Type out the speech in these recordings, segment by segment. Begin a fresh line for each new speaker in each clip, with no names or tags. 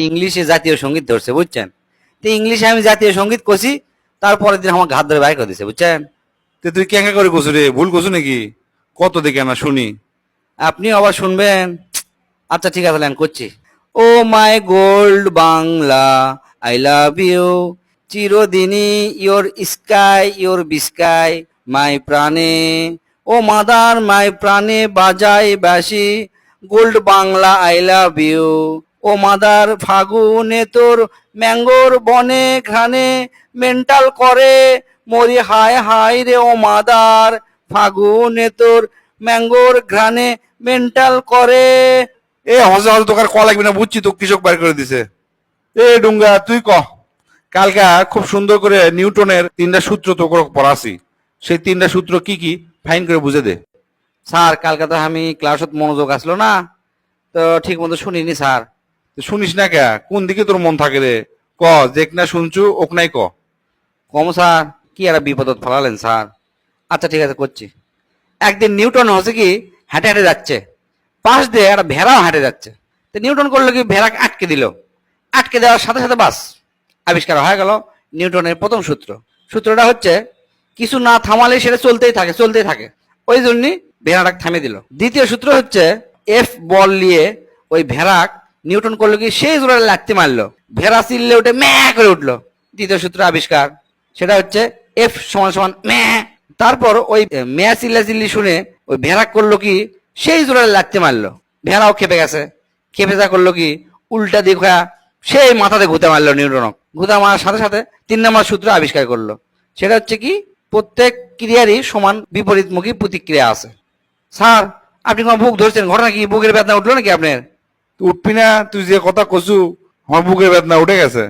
ইংলিশে জাতীয় সঙ্গীত ধরছে বুঝছেন। তো ইংলিশে আমি জাতীয় সঙ্গীত কষি, তারপরের দিন আমার ঘাত ধরে বাইর করে দিছে বুঝছেন।
তো তুই কেঙ্কা করে কছু রে, ভুল কছু নাকি? কত দেখে না শুনি।
আপনি আবার শুনবেন? আচ্ছা ঠিক আছে, আমি করছি। O my gold Bangla, I love you, চিরদিনই ইয়োর স্কাই ইয়োর বিস্কাই, মাই প্রাণে ও মাদার মাই প্রাণে বাজাই বাসি, gold Bangla I love you. O mother ফাগুনে তোর ম্যাঙ্গোর বনে ঘ্রাণে মেন্টাল করে মরি হায় হায় রে ও মাদার, ফাগুনে তোর ম্যাঙ্গোর ঘ্রাণে মেন্টাল করে।
এ হজে হজে তোকার ক লাগবে না, বুঝছি তো কৃষক বাইর করে দিছে। এ ডুঙ্গা তুই ক। কালকা খুব সুন্দর করে নিউটনের 3টা সূত্র তোকে পড়াছি, সেই 3টা সূত্র কি কি ফাইন করে বুঝে দে।
স্যার কালকে তো আমি ক্লাসত মনোযোগ আসলো না, তো ঠিক মতো শুনিনি স্যার।
তুই শুনিস না কে? কোন দিকে তোর মন থাকে রে? ক, যেক না শুনছু ওক নাই ক।
কম স্যার, কি একটা বিপদত ফেলালেন স্যার। আচ্ছা ঠিক আছে করছি। একদিন নিউটন হচ্ছে কি হেঁটে হেঁটে যাচ্ছে, পাশ দিয়ে একটা ভেড়াও হেঁটে যাচ্ছে। তো নিউটন করলো কি, ভেড়াকে আটকে দিল। আটকে দেওয়ার সাথে সাথে বাস আবিষ্কার হয়ে গেল নিউটনের প্রথম সূত্র। সূত্রটা হচ্ছে কিছু না থামালে সেটা চলতেই থাকে চলতেই থাকে, ওই জন্যই ভেড়াটাকে থামিয়ে দিল। দ্বিতীয় সূত্র হচ্ছে এফ বল নিয়ে ওই ভেড়াক নিউটন করলো কি সেই জোরে লাগতে মারলো, ভেড়া চিল্লে উঠে ম্যা করে উঠলো। দ্বিতীয় সূত্র আবিষ্কার, সেটা হচ্ছে এফ সমান সমান ম্যা। তারপর ওই ম্যা চিল্লা চিল্লি শুনে ওই ভেড়া করলো কি সেই জোরে লাগতে মারলো, ভেড়াও খেপে গেছে। খেপে যা করলো কি উল্টা দিক হয়ে সেই মাথাতে ঘুতে মারলো নিউটনক। ঘুতা মারার সাথে সাথে 3 নম্বর সূত্র আবিষ্কার করলো, সেটা হচ্ছে কি প্রত্যেক ক্রিয়ারই সমান বিপরীতমুখী প্রতিক্রিয়া আছে। স্যার আপনি কোনো বুক ধরছেন, ঘটনা কি বুকের বেদনা উঠলো নাকি আপনার?
তুই উঠবি না? তুই যে কথা কছু আমার বুকের বেদনা উঠে গেছে।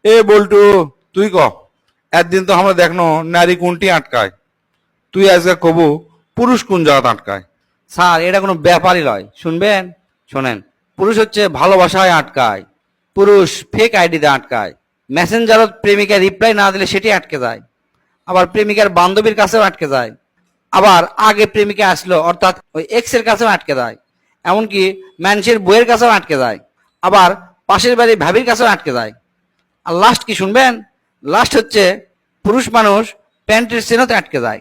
এ বল্টু তুই ক। একদিন তো আমরা দেখনো নারী কোনটি আটকায়, তুই আজকে কবু পুরুষ কোন জায়গাতে আটকায়।
স্যার এটা কোনো ব্যাপারই নয়, শুনবেন? শোনেন, পুরুষ হচ্ছে ভালোবাসায় আটকায়, পুরুষ ফেক আইডিতে আটকায়, মেসেঞ্জারত প্রেমিকা রিপ্লাই না দিলে সেটি আটকে যায়, আবার প্রেমিকার বান্ধবীর কাছেও আটকে যায়, আবার আগে প্রেমিকা আসলো অর্থাৎ ওই এক্স এর কাছেও আটকে যায়, এমনকি মানুষের বইয়ের কাছেও আটকে যায়, আবার পাশের বাড়ির ভাবির কাছেও আটকে যায়। আর লাস্ট কি শুনবেন? লাস্ট হচ্ছে পুরুষ মানুষ প্যান্টের চেনতে আটকে যায়।